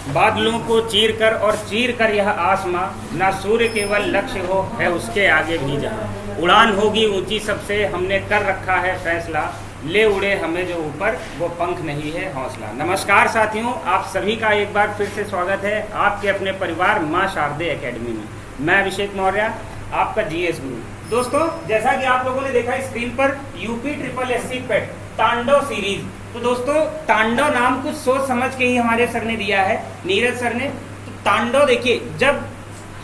बादलों को चीर कर और चीर कर यह आसमां, ना सूर्य केवल लक्ष्य हो है उसके आगे भी जहां। उड़ान होगी ऊंची सबसे, हमने कर रखा है फैसला, ले उड़े हमें जो ऊपर वो पंख नहीं है हौसला। नमस्कार साथियों, आप सभी का एक बार फिर से स्वागत है आपके अपने परिवार माँ शारदे एकेडमी में। मैं अभिषेक मौर्य, आपका जीएस गुरु। दोस्तों, जैसा कि आप लोगों ने देखा स्क्रीन पर यूपी ट्रिपल एससी पेट तांडव सीरीज, तो दोस्तों तांडव नाम कुछ सोच समझ के ही हमारे सर ने दिया है, नीरज सर ने। तो तांडव देखिए, जब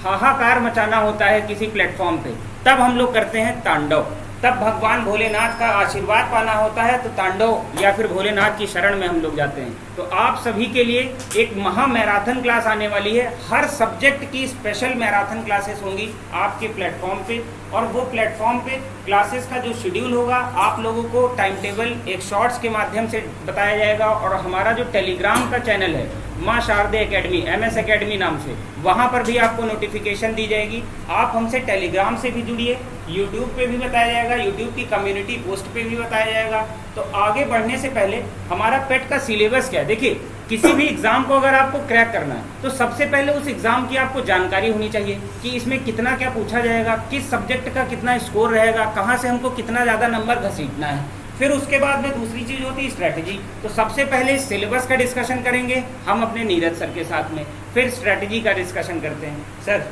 हाहाकार मचाना होता है किसी प्लेटफॉर्म पे तब हम लोग करते हैं तांडव। तब भगवान भोलेनाथ का आशीर्वाद पाना होता है तो तांडव या फिर भोलेनाथ की शरण में हम लोग जाते हैं। तो आप सभी के लिए एक महा मैराथन क्लास आने वाली है। हर सब्जेक्ट की स्पेशल मैराथन क्लासेस होंगी आपके प्लेटफॉर्म पे, और वो प्लेटफॉर्म पे क्लासेस का जो शेड्यूल होगा आप लोगों को टाइम टेबल एक शॉर्ट्स के माध्यम से बताया जाएगा। और हमारा जो टेलीग्राम का चैनल है माँ शारदे एकेडमी, MS एकेडमी नाम से, वहाँ पर भी आपको नोटिफिकेशन दी जाएगी। आप हमसे टेलीग्राम से भी जुड़िए, यूट्यूब पे भी बताया जाएगा, यूट्यूब की कम्युनिटी पोस्ट पे भी बताया जाएगा। तो आगे बढ़ने से पहले हमारा पेट का सिलेबस क्या है, देखिए किसी भी एग्जाम को अगर आपको क्रैक करना है तो सबसे पहले उस एग्जाम की आपको जानकारी होनी चाहिए कि इसमें कितना क्या पूछा जाएगा, किस सब्जेक्ट का कितना स्कोर रहेगा, कहाँ से हमको कितना ज़्यादा नंबर घसीटना है। फिर उसके बाद में दूसरी चीज़ होती है स्ट्रैटेजी। तो सबसे पहले सिलेबस का डिस्कशन करेंगे हम अपने नीरज सर के साथ में, फिर स्ट्रैटेजी का डिस्कशन करते हैं। सर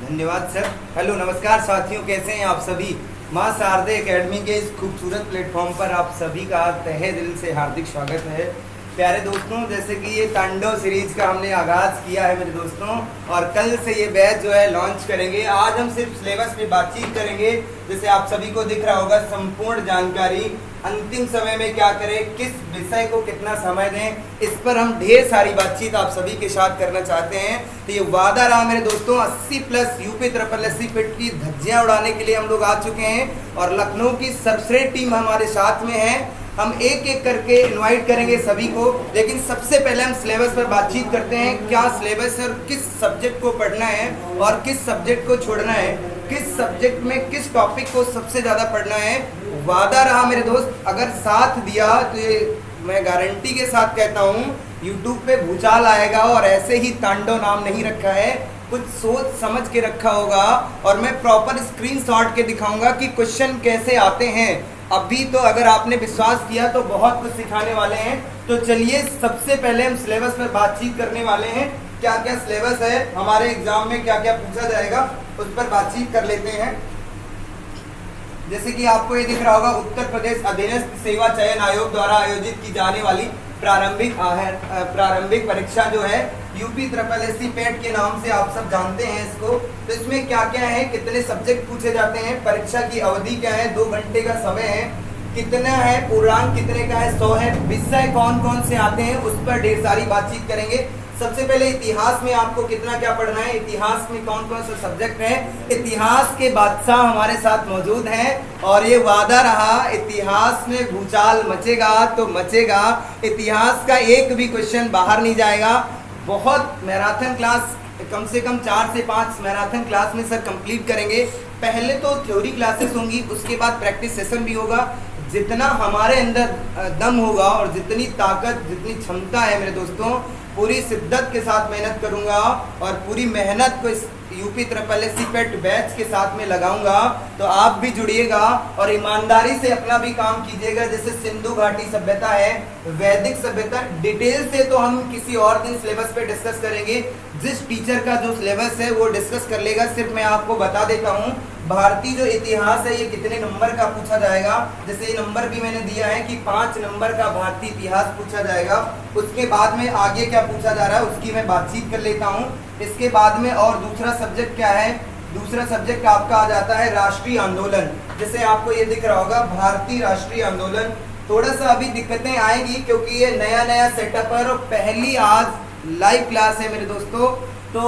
धन्यवाद सर। हेलो नमस्कार साथियों, कैसे हैं आप सभी। माँ शारदे एकेडमी के इस खूबसूरत प्लेटफॉर्म पर आप सभी का तहे दिल से हार्दिक स्वागत है। प्यारे दोस्तों, जैसे कि ये तांडव सीरीज का हमने आगाज़ किया है मेरे दोस्तों, और कल से ये बैच जो है लॉन्च करेंगे। आज हम सिर्फ सिलेबस पे बातचीत करेंगे। जैसे आप सभी को दिख रहा होगा संपूर्ण जानकारी, अंतिम समय में क्या करें, किस विषय को कितना समय दें, इस पर हम ढेर सारी बातचीत आप सभी के साथ करना चाहते हैं। तो ये वादा रहा मेरे दोस्तों, 80+ यूपी ट्रिपल एससी पेट की धज्जियां उड़ाने के लिए हम लोग आ चुके हैं और लखनऊ की सर्वश्रेष्ठ टीम हमारे साथ में है। हम एक एक करके इनवाइट करेंगे सभी को, लेकिन सबसे पहले हम सिलेबस पर बातचीत करते हैं। क्या सिलेबस है और किस सब्जेक्ट को पढ़ना है और किस सब्जेक्ट को छोड़ना है, किस सब्जेक्ट में किस टॉपिक को सबसे ज़्यादा पढ़ना है। वादा रहा मेरे दोस्त, अगर साथ दिया तो ये मैं गारंटी के साथ कहता हूँ यूट्यूब पे भूचाल आएगा। और ऐसे ही तांडव नाम नहीं रखा है, कुछ सोच समझ के रखा होगा, और मैं प्रॉपर स्क्रीनशॉट के दिखाऊंगा कि क्वेश्चन कैसे आते हैं। अभी तो अगर आपने विश्वास किया तो बहुत कुछ सिखाने वाले हैं। तो चलिए सबसे पहले हम सिलेबस पर बातचीत करने वाले हैं। क्या क्या सिलेबस है, हमारे एग्जाम में क्या क्या पूछा जाएगा, उस पर बातचीत कर लेते हैं। जैसे कि आपको ये दिख रहा होगा, उत्तर प्रदेश अधीनस्थ सेवा चयन आयोग द्वारा आयोजित की जाने वाली प्रारंभिक परीक्षा जो है यूपी ट्रिपल एससी पेट के नाम से आप सब जानते हैं इसको। तो इसमें क्या क्या है, कितने सब्जेक्ट पूछे जाते हैं, परीक्षा की अवधि क्या है, 2 घंटे का समय है, कितना है पूर्णांक, कितने का है, 100 है, विषय कौन कौन से आते हैं, उस पर ढेर सारी बातचीत करेंगे। सबसे पहले इतिहास में आपको कितना क्या पढ़ना है, इतिहास में कौन कौन सा सब्जेक्ट है। इतिहास के बादशाह हमारे साथ मौजूद हैं और ये वादा रहा, इतिहास में भूचाल मचेगा तो मचेगा। इतिहास का एक भी क्वेश्चन बाहर नहीं जाएगा। बहुत मैराथन क्लास, कम से कम 4 से 5 मैराथन क्लास में सर कंप्लीट करेंगे। पहले तो थ्योरी क्लासेस होंगी, उसके बाद प्रैक्टिस सेशन भी होगा। जितना हमारे अंदर दम होगा और जितनी ताकत, जितनी क्षमता है मेरे दोस्तों, पूरी शिद्दत के साथ मेहनत करूंगा और पूरी मेहनत को इस यूपी ट्रिपल एससी पेट बैच के साथ में लगाऊंगा। तो आप भी जुड़िएगा और ईमानदारी से अपना भी काम कीजिएगा। जैसे सिंधु घाटी सभ्यता है, वैदिक सभ्यता, डिटेल से तो हम किसी और दिन सिलेबस पे डिस्कस करेंगे। जिस टीचर का जो सिलेबस है वो डिस्कस कर लेगा। सिर्फ मैं आपको बता देता हूँ, भारतीय जो इतिहास है ये कितने नंबर का पूछा जाएगा। जैसे ये नंबर भी मैंने दिया है कि 5 नंबर का भारतीय इतिहास पूछा जाएगा। उसके बाद में आगे क्या पूछा जा रहा है उसकी मैं बातचीत कर लेता हूँ। इसके बाद में और दूसरा सब्जेक्ट क्या है, दूसरा सब्जेक्ट आपका आ जाता है राष्ट्रीय आंदोलन। जैसे आपको ये दिख रहा होगा भारतीय राष्ट्रीय आंदोलन। थोड़ा सा अभी दिक्कतें आएगी क्योंकि ये नया सेटअप है और पहली आज लाइव क्लास है मेरे दोस्तों। तो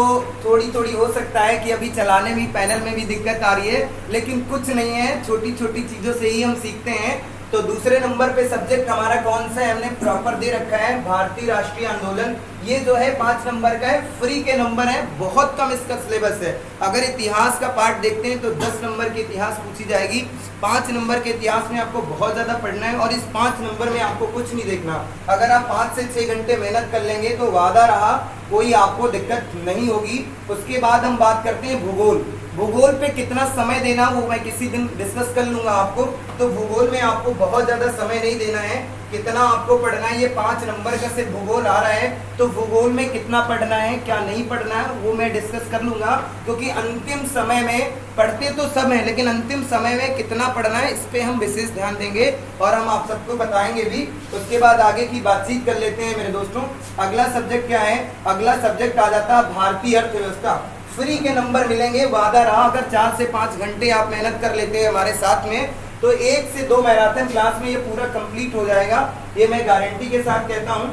थोड़ी हो सकता है कि अभी चलाने में, पैनल में भी दिक्कत आ रही है, लेकिन कुछ नहीं है, छोटी छोटी चीज़ों से ही हम सीखते हैं। तो दूसरे नंबर पे सब्जेक्ट हमारा कौन सा है, हमने प्रॉपर दे रखा है भारतीय राष्ट्रीय आंदोलन। ये जो है 5 नंबर का है, फ्री के नंबर है, बहुत कम इसका सिलेबस है। अगर इतिहास का पार्ट देखते हैं तो 10 नंबर की इतिहास पूछी जाएगी, 5 नंबर के इतिहास में आपको बहुत ज़्यादा पढ़ना है और इस 5 नंबर में आपको कुछ नहीं देखना। अगर आप 5 से 6 घंटे मेहनत कर लेंगे तो वादा रहा कोई आपको दिक्कत नहीं होगी। उसके बाद हम बात करते हैं भूगोल। भूगोल पे कितना समय देना वो मैं किसी दिन डिस्कस कर लूँगा आपको। तो भूगोल में आपको बहुत ज़्यादा समय नहीं देना है, कितना आपको पढ़ना है, ये 5 नंबर का सिर्फ भूगोल आ रहा है, तो भूगोल में कितना पढ़ना है क्या नहीं पढ़ना है वो मैं डिस्कस कर लूँगा। क्योंकि अंतिम समय में पढ़ते तो सब हैं, लेकिन अंतिम समय में कितना पढ़ना है इस पर हम विशेष ध्यान देंगे और हम आप सबको बताएंगे भी। उसके बाद आगे की बातचीत कर लेते हैं मेरे दोस्तों। अगला सब्जेक्ट क्या है? अगला सब्जेक्ट आ जाता है भारतीय अर्थव्यवस्था। फ्री के नंबर मिलेंगे, वादा रहा अगर 4 से 5 घंटे आप मेहनत कर लेते हैं हमारे साथ में तो 1 से 2 मैराथन क्लास में ये पूरा कंप्लीट हो जाएगा, ये मैं गारंटी के साथ कहता हूँ।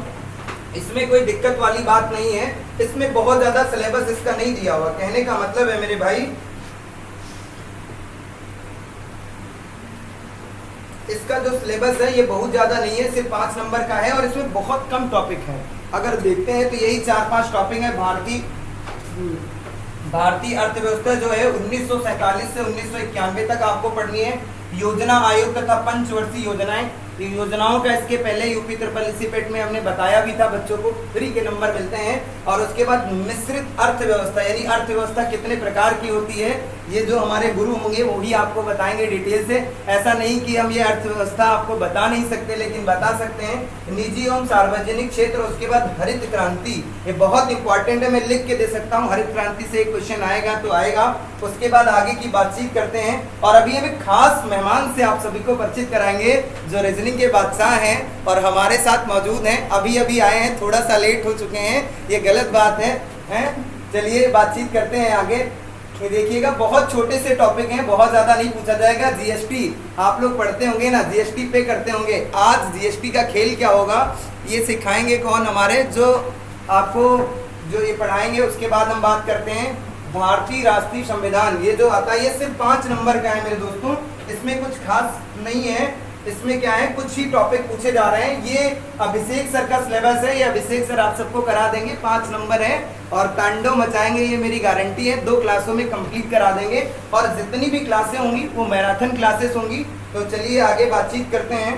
इसमें कोई दिक्कत वाली बात नहीं है, इसमें बहुत ज़्यादा सिलेबस इसका नहीं दिया हुआ। कहने का मतलब है मेरे भाई, इसका जो सिलेबस है ये बहुत ज़्यादा नहीं है, सिर्फ 5 नंबर का है और इसमें बहुत कम टॉपिक है। अगर देखते हैं तो यही 4-5 टॉपिक है। भारतीय अर्थव्यवस्था जो है 1947 से 1991 तक आपको पढ़नी है। योजना आयोग तथा पंचवर्षीय योजनाएं, योजनाओं का इसके पहले यूपी ट्रिपल एससी पेट में हमने बताया भी था, बच्चों को फ्री के नंबर मिलते हैं। और उसके बाद मिश्रित अर्थव्यवस्था, यानी अर्थव्यवस्था कितने प्रकार की होती है, ये जो हमारे गुरु होंगे वो भी आपको बताएंगे डिटेल से। ऐसा नहीं कि हम ये अर्थव्यवस्था आपको बता नहीं सकते, लेकिन बता सकते हैं। निजी एवं सार्वजनिक क्षेत्र, उसके बाद हरित क्रांति, ये बहुत इंपॉर्टेंट है, मैं लिख के दे सकता हूँ। हरित क्रांति से एक क्वेश्चन आएगा तो आएगा। उसके बाद आगे की बातचीत करते हैं और अभी हम एक खास मेहमान से आप सभी को परिचित कराएंगे जो रीजनिंग के बादशाह हैं और हमारे साथ मौजूद हैं। अभी अभी आए हैं, थोड़ा सा लेट हो चुके हैं, ये गलत बात है, हैं? चलिए बातचीत करते हैं आगे। ये देखिएगा बहुत छोटे से टॉपिक हैं, बहुत ज़्यादा नहीं पूछा जाएगा। जीएसटी आप लोग पढ़ते होंगे ना, जीएसटी पे करते होंगे। आज जीएसटी का खेल क्या होगा ये सिखाएंगे कौन? हमारे जो आपको जो ये पढ़ाएंगे। उसके बाद हम बात करते हैं भारतीय राष्ट्रीय संविधान। ये जो आता है ये सिर्फ 5 नंबर का है मेरे दोस्तों, इसमें कुछ खास नहीं है। इसमें क्या है, कुछ ही टॉपिक पूछे जा रहे हैं। ये अभिषेक सर का सिलेबस है, ये अभिषेक सर आप सबको करा देंगे। 5 नंबर है और तांडव मचाएंगे, ये मेरी गारंटी है। 2 क्लासों में कंप्लीट करा देंगे और जितनी भी क्लासें होंगी वो मैराथन क्लासेस होंगी। तो चलिए आगे बातचीत करते हैं।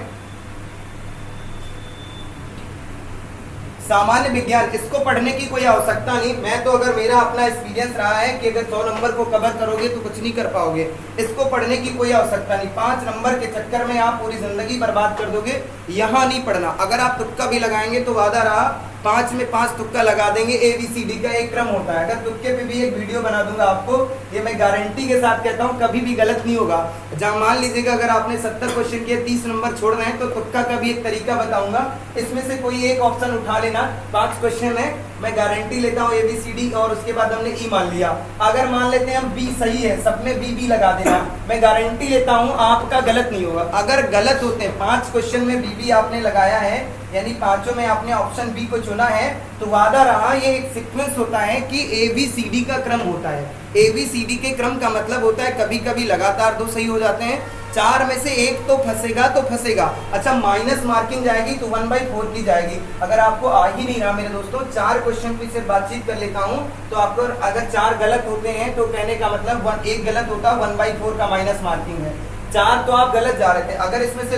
सामान्य विज्ञान, इसको पढ़ने की कोई आवश्यकता नहीं। मैं तो अगर मेरा अपना एक्सपीरियंस रहा है कि अगर 100 नंबर को कवर करोगे तो कुछ नहीं कर पाओगे, इसको पढ़ने की कोई आवश्यकता नहीं। 5 नंबर के चक्कर में आप पूरी जिंदगी बर्बाद कर दोगे, यहाँ नहीं पढ़ना। अगर आप तुक्का भी लगाएंगे तो वादा रहा 5 में 5 तुक्का लगा देंगे। ABCD का एक क्रम होता है, अगर तुक्के पे भी एक वीडियो बना दूंगा आपको, ये मैं गारंटी के साथ कहता हूँ, कभी भी गलत नहीं होगा। जहाँ मान लीजिएगा अगर आपने 70 क्वेश्चन किए, 30 नंबर छोड़ रहे हैं तो तुक्का का भी एक तरीका बताऊंगा, इसमें से कोई एक ऑप्शन उठा लेना। 5 क्वेश्चन है, मैं गारंटी लेता हूँ ABCD और उसके बाद हमने E मान लिया। अगर मान लेते हैं हम B सही है, सब में B लगा देना, मैं गारंटी लेता हूँ आपका गलत नहीं होगा। अगर गलत होते हैं 5 क्वेश्चन में B आपने लगाया है, यानी 5 में आपने ऑप्शन बी को चुना है, तो वादा रहा ये एक सीक्वेंस होता है कि ABCD का क्रम होता है। ABCD के क्रम का मतलब होता है कभी कभी लगातार 2 सही हो जाते हैं, 4 में से 1 तो फंसेगा तो फंसेगा। अच्छा माइनस मार्किंग जाएगी तो 1/4 की जाएगी। अगर आपको आ ही नहीं रहा मेरे दोस्तों, 4 क्वेश्चन पे सिर्फ बातचीत कर लेता हूँ, तो आपको अगर 4 गलत होते हैं तो कहने का मतलब 1 गलत होता, 1/4 का माइनस मार्किंग है। 4 तो आप गलत जा रहे थे, अगर इसमें से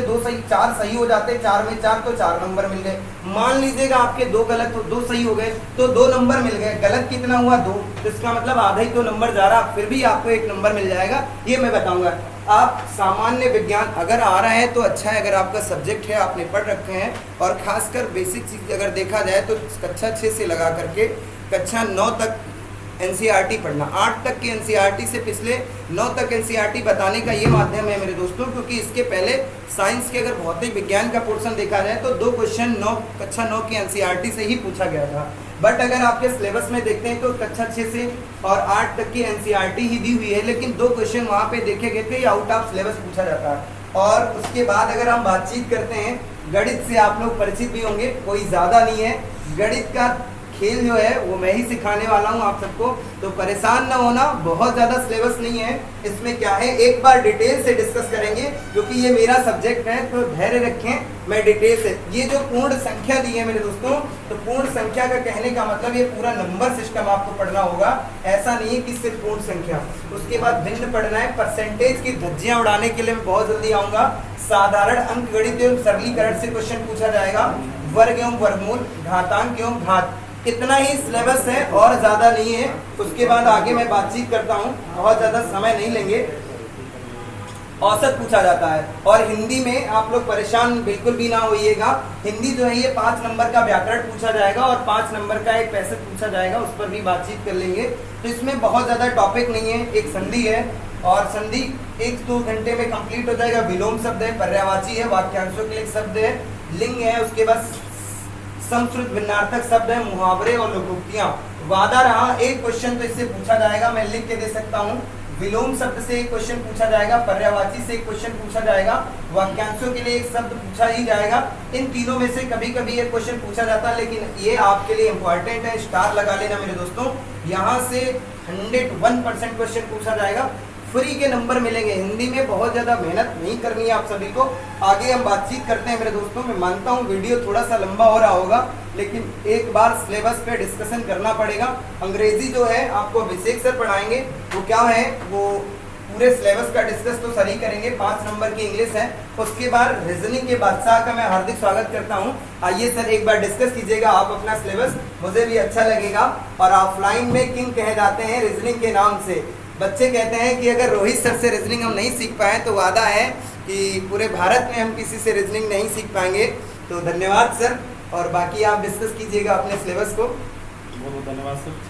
4 सही हो जाते, 4 में 4 तो 4 नंबर मिल गए। मान लीजिएगा आपके 2 गलत, 2 सही हो गए तो 2 नंबर मिल गए। गलत कितना हुआ? 2, तो इसका मतलब आधा ही तो नंबर जा रहा, फिर भी आपको 1 नंबर मिल जाएगा, ये मैं बताऊंगा। आप सामान्य विज्ञान अगर आ रहा है तो अच्छा है, अगर आपका सब्जेक्ट है, आपने पढ़ रखे हैं, और खासकर बेसिक चीज अगर देखा जाए तो कक्षा 6 से लगा करके कक्षा 9 तक NCERT पढ़ना। 8 तक की NCERT से पिछले 9 तक NCERT बताने का ये माध्यम है मेरे दोस्तों, क्योंकि इसके पहले साइंस के अगर भौतिक विज्ञान का पोर्शन देखा जाए तो 2 क्वेश्चन कक्षा 9 की NCERT से ही पूछा गया था। बट अगर आपके सिलेबस में देखते हैं तो कक्षा 6 से और 8 तक की NCERT ही दी हुई है, लेकिन 2 क्वेश्चन वहाँ पे देखे गए थे, आउट ऑफ सिलेबस पूछा जाता है। और उसके बाद अगर हम बातचीत करते हैं, गणित से आप लोग परिचित भी होंगे, कोई ज़्यादा नहीं है। गणित का खेल जो है वो मैं ही सिखाने वाला हूँ आप सबको, तो परेशान ना होना, बहुत ज़्यादा सिलेबस नहीं है इसमें। क्या है, एक बार डिटेल से डिस्कस करेंगे क्योंकि ये मेरा सब्जेक्ट है, तो धैर्य रखें, मैं डिटेल से। ये जो पूर्ण संख्या दी है मेरे दोस्तों, तो पूर्ण संख्या का कहने का मतलब ये पूरा नंबर सिस्टम आपको पढ़ना होगा, ऐसा नहीं है कि सिर्फ पूर्ण संख्या। उसके बाद भिन्न पढ़ना है, परसेंटेज की धज्जियां उड़ाने के लिए मैं बहुत जल्दी आऊँगा। साधारण अंकगणित एवं सरलीकरण से क्वेश्चन पूछा जाएगा, वर्ग एवं वर्गमूल, घातांक एवं घात, इतना ही सिलेबस है और ज़्यादा नहीं है। उसके बाद आगे मैं बातचीत करता हूँ, बहुत ज़्यादा समय नहीं लेंगे। औसत पूछा जाता है, और हिंदी में आप लोग परेशान बिल्कुल भी ना होइएगा। हिंदी जो है ये 5 नंबर का व्याकरण पूछा जाएगा और 5 नंबर का एक पैसेज पूछा जाएगा, उस पर भी बातचीत कर लेंगे। तो इसमें बहुत ज़्यादा टॉपिक नहीं है, एक संधि है और संधि 1-2 घंटे में कंप्लीट हो जाएगा। विलोम शब्द है, पर्यायवाची है, वाक्यांशों के लिए शब्द है, लिंग है, उसके बाद संस्कृत भिन्नार्थक शब्द है, मुहावरे और लोकोक्तियां। वादा रहा एक क्वेश्चन तो इससे पूछा जाएगा, मैं लिख के दे सकता हूँ। विलोम शब्द से एक क्वेश्चन पूछा जाएगा, पर्यायवाची से एक क्वेश्चन पूछा जाएगा, वाक्यांशों के लिए एक शब्द पूछा ही जाएगा। इन तीनों में से कभी कभी एक क्वेश्चन पूछा जाता है, लेकिन ये आपके लिए इंपॉर्टेंट है, स्टार लगा लेना मेरे दोस्तों। यहाँ से 101% क्वेश्चन पूछा जाएगा, फ्री के नंबर मिलेंगे। हिंदी में बहुत ज़्यादा मेहनत नहीं करनी है आप सभी को। आगे हम बातचीत करते हैं मेरे दोस्तों। मैं मानता हूँ वीडियो थोड़ा सा लंबा हो रहा होगा, लेकिन एक बार सिलेबस पे डिस्कशन करना पड़ेगा। अंग्रेजी जो है आपको अभिषेक सर पढ़ाएंगे, वो क्या है, वो पूरे सिलेबस का डिस्कस तो सर ही करेंगे। 5 नंबर की इंग्लिश है। उसके बाद रीजनिंग के बादशाह का मैं हार्दिक स्वागत करता हूँ। आइए सर एक बार डिस्कस कीजिएगा आप अपना सिलेबस, मुझे भी अच्छा लगेगा। और ऑफलाइन में किंग कहे जाते हैं रीजनिंग के नाम से। बच्चे कहते हैं कि अगर रोहित सर से रीजनिंग हम नहीं सीख पाए तो वादा है कि पूरे भारत में हम किसी से रीजनिंग नहीं सीख पाएंगे। तो धन्यवाद सर, और बाकी आप डिस्कस कीजिएगा अपने सिलेबस को। बहुत बहुत धन्यवाद सर।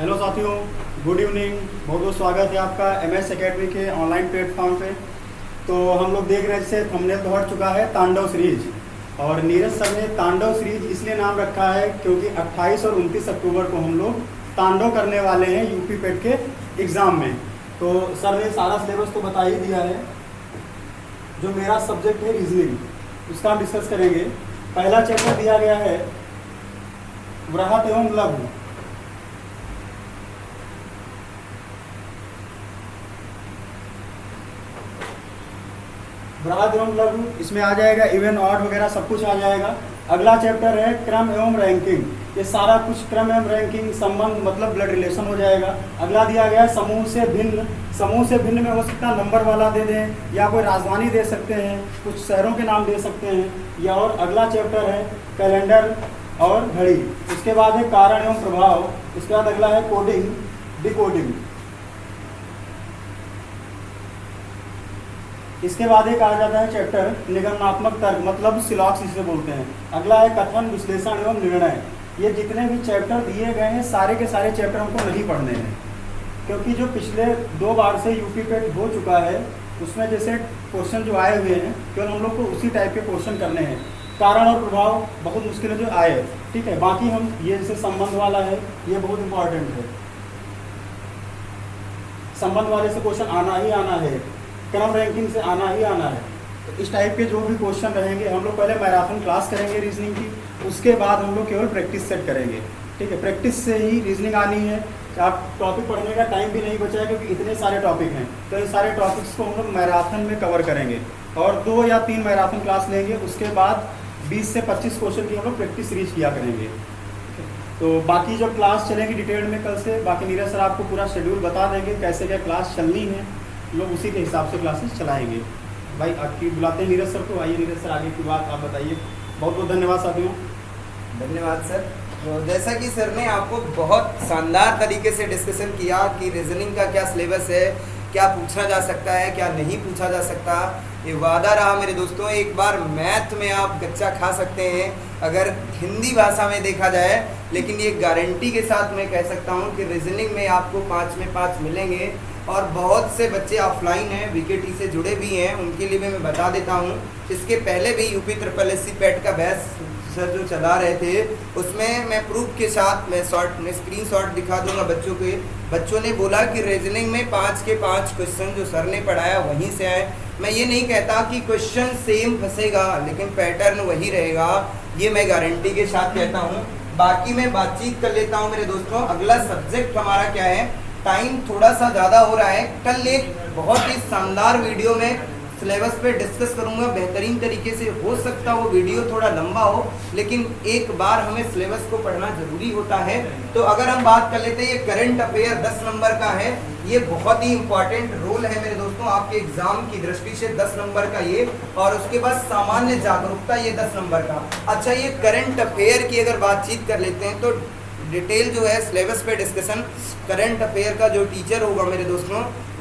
हेलो साथियों, गुड इवनिंग, बहुत बहुत स्वागत है आपका MS एकेडमी के ऑनलाइन प्लेटफॉर्म पे। तो हम लोग देख रहे हैं, जैसे थंबनेल तो हट चुका है, तांडव सीरीज। और नीरज सर ने तांडव सीरीज इसलिए नाम रखा है क्योंकि 28 और 29 अक्टूबर को हम लोग तांडव करने वाले हैं यूपी पेट के एग्ज़ाम में। तो सर ने सारा सिलेबस तो बता ही दिया है। जो मेरा सब्जेक्ट है रीजनिंग, उसका हम डिस्कस करेंगे। पहला चैप्टर दिया गया है वृहत एवं लघु। वृहत एवं लघु, इसमें आ जाएगा इवन ऑड वगैरह सब कुछ आ जाएगा। अगला चैप्टर है क्रम एवं रैंकिंग। ये सारा कुछ क्रम एवं रैंकिंग, संबंध मतलब ब्लड रिलेशन हो जाएगा। अगला दिया गया है समूह से भिन्न। समूह से भिन्न में हो सकता है नंबर वाला दे दें, या कोई राजधानी दे सकते हैं, कुछ शहरों के नाम दे सकते हैं, या और अगला चैप्टर है कैलेंडर और घड़ी। उसके बाद है कारण एवं प्रभाव। उसके बाद अगला है कोडिंग, डिकोडिंग। इसके बाद एक आ जाता है चैप्टर निगमनात्मक तर्क, मतलब सिलॉक्स इसे बोलते हैं। अगला है कथन, विश्लेषण एवं निर्णय। ये जितने भी चैप्टर दिए गए हैं सारे के सारे चैप्टर हमको नहीं पढ़ने हैं, क्योंकि जो पिछले 2 बार से यूपी पेट हो चुका है उसमें जैसे क्वेश्चन जो आए हुए हैं केवल हम लोग को उसी टाइप के क्वेश्चन करने हैं। कारण और प्रभाव बहुत मुश्किल है जो आए, ठीक है। बाकी हम ये जैसे संबंध वाला है, ये बहुत इंपॉर्टेंट है। संबंध वाले से क्वेश्चन आना ही आना है, क्रम रैंकिंग से आना ही आना है। तो इस टाइप के जो भी क्वेश्चन रहेंगे, हम लोग पहले मैराथन क्लास करेंगे रीजनिंग की, उसके बाद हम लोग केवल प्रैक्टिस सेट करेंगे, ठीक है। प्रैक्टिस से ही रीजनिंग आनी है। आप टॉपिक पढ़ने का टाइम भी नहीं बचा है क्योंकि इतने सारे टॉपिक हैं। तो इन सारे टॉपिक्स को हम लोग मैराथन में कवर करेंगे और 2 या 3 मैराथन क्लास लेंगे। उसके बाद 20 से 25 क्वेश्चन की हम लोग प्रैक्टिस सीरीज किया करेंगे। तो बाकी जो क्लास चलेंगी डिटेल में कल से, बाकी नीरज सर आपको पूरा शेड्यूल बता देंगे कैसे क्या क्लास चलनी है, लोग उसी के हिसाब से क्लासेस चलाएंगे। भाई आपकी बुलाते हैं नीरज सर को। आइए नीरज सर, आगे की बात आप बताइए। बहुत बहुत धन्यवाद साथियों। धन्यवाद सर। तो जैसा कि सर ने आपको बहुत शानदार तरीके से डिस्कशन किया कि रीजनिंग का क्या सिलेबस है, क्या पूछा जा सकता है, क्या नहीं पूछा जा सकता। ये वादा रहा मेरे दोस्तों, एक बार मैथ में आप गच्चा खा सकते हैं अगर हिंदी भाषा में देखा जाए, लेकिन ये गारंटी के साथ मैं कह सकता हूँ कि रीजनिंग में आपको 5 में 5 मिलेंगे। और बहुत से बच्चे ऑफलाइन हैं, VKT से जुड़े भी हैं, उनके लिए भी मैं बता देता हूँ। इसके पहले भी UP SSC पेट का बैच सर जो चला रहे थे उसमें मैं प्रूफ के साथ मैं स्क्रीनशॉट दिखा दूंगा बच्चों के। बच्चों ने बोला कि रीजनिंग में 5 के 5 क्वेश्चन जो सर ने पढ़ाया वहीं से आए। मैं ये नहीं कहता कि क्वेश्चन सेम फंसेगा, लेकिन पैटर्न वही रहेगा, ये मैं गारंटी के साथ कहता हूँ। बाकी मैं बातचीत कर लेता हूँ मेरे दोस्तों। अगला सब्जेक्ट हमारा क्या है, टाइम थोड़ा सा ज़्यादा हो रहा है। कल एक बहुत ही शानदार वीडियो में सिलेबस पे डिस्कस करूंगा बेहतरीन तरीके से। हो सकता वो वीडियो थोड़ा लंबा हो, लेकिन एक बार हमें सिलेबस को पढ़ना जरूरी होता है। तो अगर हम बात कर लेते हैं, ये करंट अफेयर 10 नंबर का है। ये बहुत ही इंपॉर्टेंट रोल है मेरे दोस्तों आपके एग्जाम की दृष्टि से, 10 नंबर का ये। और उसके बाद सामान्य जागरूकता, ये 10 नंबर का। अच्छा, ये करंट अफेयर की अगर बातचीत कर लेते हैं तो डिटेल जो है सिलेबस पे डिस्कशन करंट अफेयर का जो टीचर होगा मेरे दोस्तों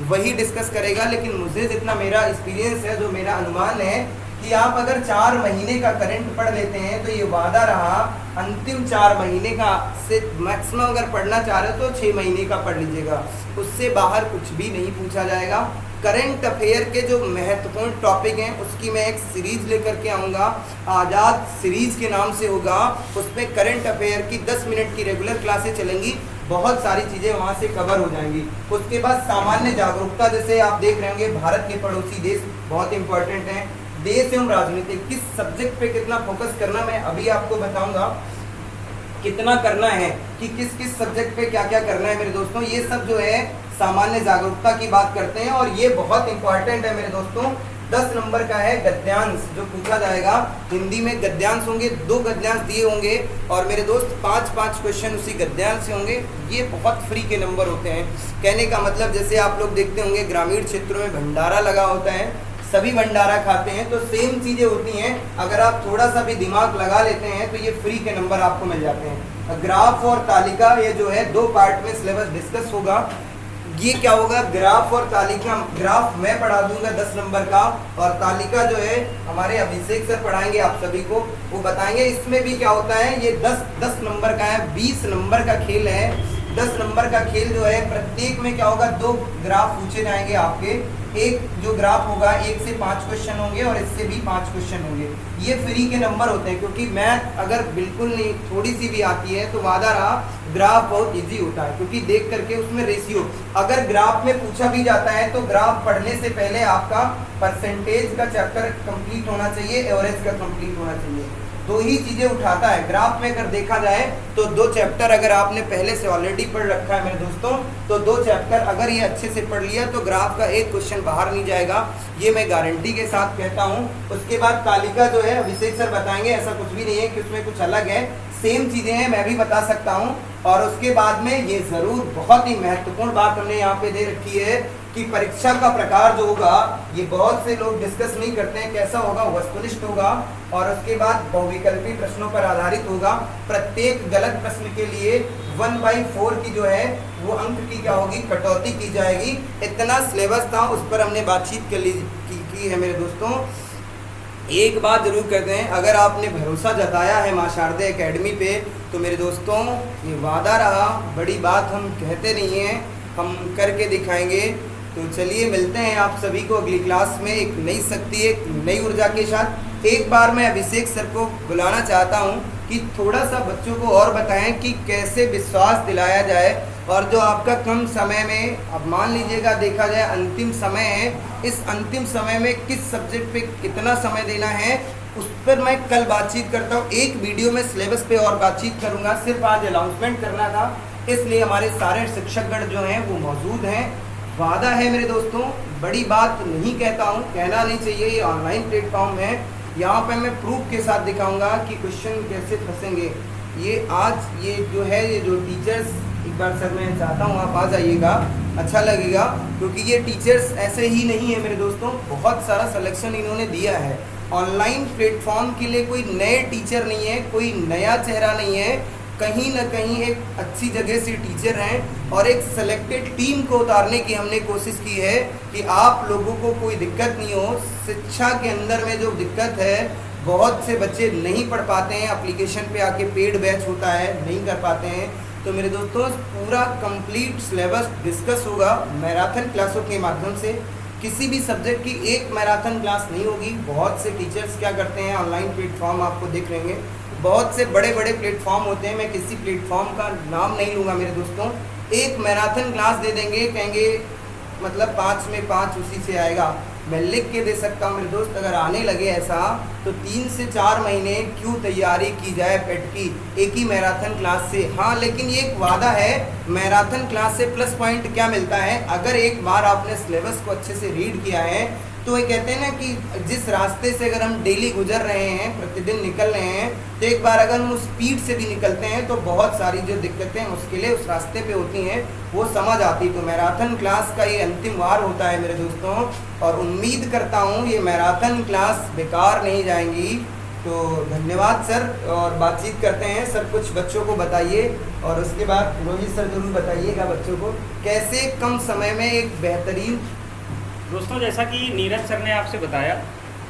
वही डिस्कस करेगा। लेकिन मुझे जितना मेरा एक्सपीरियंस है, जो मेरा अनुमान है कि आप अगर 4 महीने का करंट पढ़ लेते हैं तो ये वादा रहा अंतिम 4 महीने का से मैक्सिमम अगर पढ़ना चाह रहे हो तो 6 महीने का पढ़ लीजिएगा, उससे बाहर कुछ भी नहीं पूछा जाएगा। करंट अफेयर के जो महत्वपूर्ण टॉपिक हैं उसकी मैं एक सीरीज लेकर के आऊँगा, आज़ाद सीरीज के नाम से होगा। उसमें करंट अफेयर की 10 मिनट की रेगुलर क्लासें चलेंगी, बहुत सारी चीज़ें वहाँ से कवर हो जाएंगी। उसके बाद सामान्य जागरूकता, जैसे आप देख रहे होंगे भारत के पड़ोसी देश बहुत इंपॉर्टेंट हैं, देश एवं राजनीति, किस सब्जेक्ट पे कितना फोकस करना मैं अभी आपको बताऊंगा। कितना करना है कि किस किस सब्जेक्ट पे क्या क्या करना है मेरे दोस्तों, ये सब जो है सामान्य जागरूकता की बात करते हैं। और ये बहुत इंपॉर्टेंट है मेरे दोस्तों, 10 नंबर का है गद्यांश जो पूछा जाएगा। हिंदी में गद्यांश होंगे, 2 गद्यांश दिए होंगे और मेरे दोस्त 5-5 क्वेश्चन उसी गद्यांश से होंगे। ये बहुत फ्री के नंबर होते हैं। कहने का मतलब जैसे आप लोग देखते होंगे ग्रामीण क्षेत्रों में भंडारा लगा होता है, सभी भंडारा खाते हैं, तो सेम चीज़ें होती हैं। अगर आप थोड़ा सा भी दिमाग लगा लेते हैं तो ये फ्री के नंबर आपको मिल जाते हैं। ग्राफ और तालिका, ये जो है 2 पार्ट में सिलेबस डिस्कस होगा। ये क्या होगा, ग्राफ और तालिका। ग्राफ मैं पढ़ा दूंगा 10 नंबर का, और तालिका जो है हमारे अभिषेक सर पढ़ाएंगे आप सभी को, वो बताएंगे। इसमें भी क्या होता है, ये 10 नंबर का है, 20 नंबर का खेल है। 10 नंबर का खेल जो है प्रत्येक में क्या होगा, 2 ग्राफ पूछे जाएंगे आपके। एक जो ग्राफ होगा 1 से 5 क्वेश्चन होंगे और इससे भी 5 क्वेश्चन होंगे। ये फ्री के नंबर होते हैं, क्योंकि मैथ अगर बिल्कुल नहीं थोड़ी सी भी आती है तो वादा रहा ग्राफ बहुत इजी होता है, क्योंकि देख करके उसमें रेशियो, अगर ग्राफ में पूछा भी जाता है तो ग्राफ पढ़ने से पहले आपका परसेंटेज का चैप्टर कंप्लीट होना चाहिए, एवरेज का कंप्लीट होना चाहिए। 2 ही चीज़ें उठाता है ग्राफ में। अगर देखा जाए तो 2 चैप्टर अगर आपने पहले से ऑलरेडी पढ़ रखा है मेरे दोस्तों, तो 2 चैप्टर अगर ये अच्छे से पढ़ लिया तो ग्राफ का 1 क्वेश्चन बाहर नहीं जाएगा, ये मैं गारंटी के साथ कहता हूँ। उसके बाद तालिका जो है अभिषेक सर बताएंगे, ऐसा कुछ भी नहीं है कि उसमें कुछ अलग है, सेम चीज़ें हैं, मैं भी बता सकता हूँ। और उसके बाद में ये ज़रूर बहुत ही महत्वपूर्ण बात हमने यहाँ पे दे रखी है कि परीक्षा का प्रकार जो होगा, ये बहुत से लोग डिस्कस नहीं करते हैं, कैसा होगा, वस्तुनिष्ठ होगा और उसके बाद बहुविकल्पी प्रश्नों पर आधारित होगा। प्रत्येक गलत प्रश्न के लिए 1/4 की जो है वो अंक की क्या होगी, कटौती की जाएगी। इतना सिलेबस था, उस पर हमने बातचीत की है मेरे दोस्तों। एक बात जरूर कहते हैं, अगर आपने भरोसा जताया है मां शारदे एकेडमी पे तो मेरे दोस्तों ये वादा रहा, बड़ी बात हम कहते नहीं हैं, हम करके दिखाएंगे। तो चलिए मिलते हैं आप सभी को अगली क्लास में एक नई शक्ति, एक नई ऊर्जा के साथ। एक बार मैं अभिषेक सर को बुलाना चाहता हूं कि थोड़ा सा बच्चों को और बताएं कि कैसे विश्वास दिलाया जाए। और जो आपका कम समय में, अब मान लीजिएगा देखा जाए अंतिम समय है, इस अंतिम समय में किस सब्जेक्ट पे कितना समय देना है उस पर मैं कल बातचीत करता हूँ। एक वीडियो में सिलेबस पे और बातचीत करूँगा, सिर्फ आज अनाउंसमेंट करना था, इसलिए हमारे सारे शिक्षकगण जो हैं वो मौजूद हैं। वादा है मेरे दोस्तों, बड़ी बात नहीं कहता हूँ, कहना नहीं चाहिए, ये ऑनलाइन प्लेटफॉर्म है, यहाँ पे मैं प्रूफ के साथ दिखाऊंगा कि क्वेश्चन कैसे फंसेंगे। ये आज ये जो है, ये जो टीचर्स, एक बार सर मैं चाहता हूँ आप आ जाइएगा, अच्छा लगेगा, क्योंकि ये टीचर्स ऐसे ही नहीं है मेरे दोस्तों, बहुत सारा सिलेक्शन इन्होंने दिया है। ऑनलाइन प्लेटफॉर्म के लिए कोई नए टीचर नहीं है, कोई नया चेहरा नहीं है, कहीं ना कहीं एक अच्छी जगह से टीचर हैं और एक सेलेक्टेड टीम को उतारने की हमने कोशिश की है कि आप लोगों को कोई दिक्कत नहीं हो। शिक्षा के अंदर में जो दिक्कत है, बहुत से बच्चे नहीं पढ़ पाते हैं, एप्लीकेशन पे आके पेड बैच होता है, नहीं कर पाते हैं। तो मेरे दोस्तों पूरा कंप्लीट सिलेबस डिस्कस होगा मैराथन क्लासों के माध्यम से। किसी भी सब्जेक्ट की एक मैराथन क्लास नहीं होगी, बहुत से टीचर्स क्या करते हैं, ऑनलाइन प्लेटफॉर्म आपको दिख रहेंगे, बहुत से बड़े बड़े प्लेटफॉर्म होते हैं, मैं किसी प्लेटफॉर्म का नाम नहीं लूँगा मेरे दोस्तों, एक मैराथन क्लास दे देंगे, कहेंगे मतलब 5 में 5 उसी से आएगा। मैं लिख के दे सकता हूँ मेरे दोस्त, अगर आने लगे ऐसा तो 3 से 4 महीने क्यों तैयारी की जाए पेट की एक ही मैराथन क्लास से। हाँ, लेकिन ये एक वादा है, मैराथन क्लास से प्लस पॉइंट क्या मिलता है, अगर एक बार आपने सिलेबस को अच्छे से रीड किया है तो ये कहते हैं ना कि जिस रास्ते से अगर हम डेली गुजर रहे हैं, प्रतिदिन निकल रहे हैं, तो एक बार अगर हम उस स्पीड से भी निकलते हैं तो बहुत सारी जो दिक्कतें मुश्किलें उस रास्ते पे होती हैं वो समझ आती। तो मैराथन क्लास का ये अंतिम वार होता है मेरे दोस्तों, और उम्मीद करता हूँ ये मैराथन क्लास बेकार नहीं जाएंगी। तो धन्यवाद सर, और बातचीत करते हैं सर, कुछ बच्चों को बताइए और उसके बाद रोहित सर जरूर बताइएगा बच्चों को कैसे कम समय में एक बेहतरीन। दोस्तों, जैसा कि नीरज सर ने आपसे बताया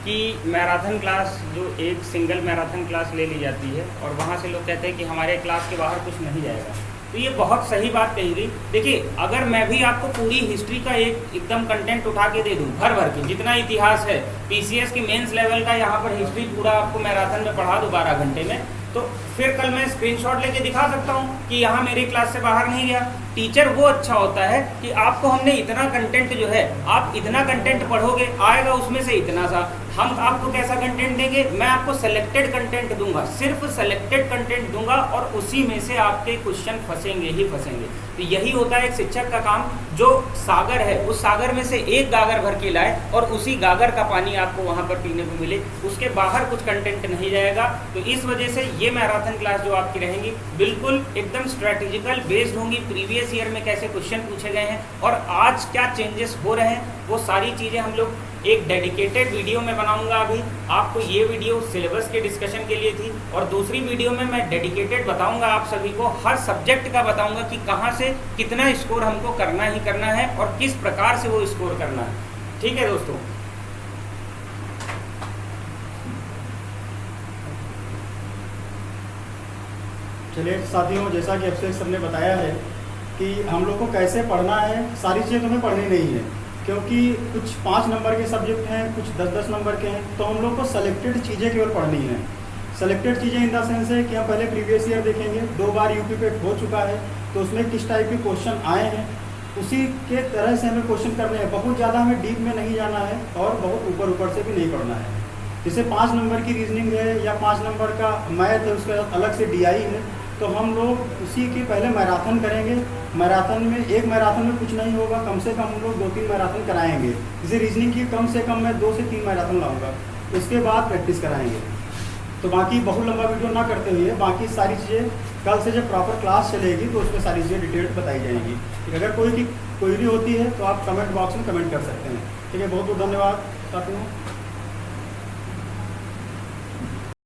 कि मैराथन क्लास जो एक सिंगल मैराथन क्लास ले ली जाती है और वहाँ से लोग कहते हैं कि हमारे क्लास के बाहर कुछ नहीं जाएगा, तो ये बहुत सही बात कही गई। देखिए, अगर मैं भी आपको पूरी हिस्ट्री का एकदम कंटेंट उठा के दे दूँ भर भर के, जितना इतिहास है पीसीएस की मेंस लेवल का, यहाँ पर हिस्ट्री पूरा आपको मैराथन में पढ़ा दूँ 12 घंटे में, तो फिर कल मैं स्क्रीनशॉट लेके दिखा सकता हूँ कि यहाँ मेरी क्लास से बाहर नहीं गया। टीचर वो अच्छा होता है कि आपको हमने इतना कंटेंट जो है, आप इतना कंटेंट पढ़ोगे, आएगा उसमें से इतना सा। हम आपको कैसा कंटेंट देंगे, मैं आपको सेलेक्टेड कंटेंट दूंगा, सिर्फ सेलेक्टेड कंटेंट दूंगा और उसी में से आपके क्वेश्चन फंसेंगे ही फंसेंगे। तो यही होता है एक शिक्षक का काम, जो सागर है उस सागर में से एक गागर भर के लाए और उसी गागर का पानी आपको वहाँ पर पीने को मिले, उसके बाहर कुछ कंटेंट नहीं जाएगा। तो इस वजह से ये मैराथन क्लास जो आपकी रहेंगी बिल्कुल एकदम स्ट्रेटेजिकल बेस्ड होंगी, प्रीवियस ईयर में कैसे क्वेश्चन पूछे गए हैं और आज क्या चेंजेस हो रहे हैं, वो सारी चीज़ें हम लोग एक डेडिकेटेड वीडियो में बनाऊंगा। अभी आपको ये वीडियो सिलेबस के डिस्कशन के लिए थी, और दूसरी वीडियो में मैं डेडिकेटेड बताऊंगा आप सभी को, हर सब्जेक्ट का बताऊंगा कि कहाँ से कितना स्कोर हमको करना ही करना है और किस प्रकार से वो स्कोर करना है। ठीक है दोस्तों। चलिए साथियों, जैसा कि अभिषेक सर ने बताया है कि हम लोग को कैसे पढ़ना है, सारी चीज़ें तुम्हें पढ़नी नहीं है, क्योंकि कुछ 5 नंबर के सब्जेक्ट हैं, कुछ 10-10 नंबर के हैं, तो हम लोग को सेलेक्टेड चीज़ें केवल पढ़नी है। सेलेक्टेड चीज़ें इन द सेंस है कि हम पहले प्रीवियस ईयर देखेंगे, 2 बार यूपी पेट हो चुका है, तो उसमें किस टाइप के क्वेश्चन आए हैं उसी के तरह से हमें क्वेश्चन करने हैं। बहुत ज़्यादा हमें डीप में नहीं जाना है और बहुत ऊपर ऊपर से भी नहीं पढ़ना है। जैसे 5 नंबर की रीजनिंग है या 5 नंबर का मैथ है, उसका अलग से डीआई है, तो हम लोग उसी की पहले मैराथन करेंगे। मैराथन में एक मैराथन में कुछ नहीं होगा, कम से कम हम लोग 2-3 मैराथन कराएंगे। जैसे रीजनिंग की कम से कम मैं 2 से 3 मैराथन लाऊंगा, उसके बाद प्रैक्टिस कराएंगे। तो बाकी बहुत लंबा वीडियो ना करते हुए बाकी सारी चीज़ें कल से जब प्रॉपर क्लास चलेगी तो उसमें सारी चीज़ें डिटेल बताई जाएंगी। अगर कोई की क्वेरी होती है तो आप कमेंट बॉक्स में कमेंट कर सकते हैं। ठीक है, बहुत बहुत धन्यवाद साथियों।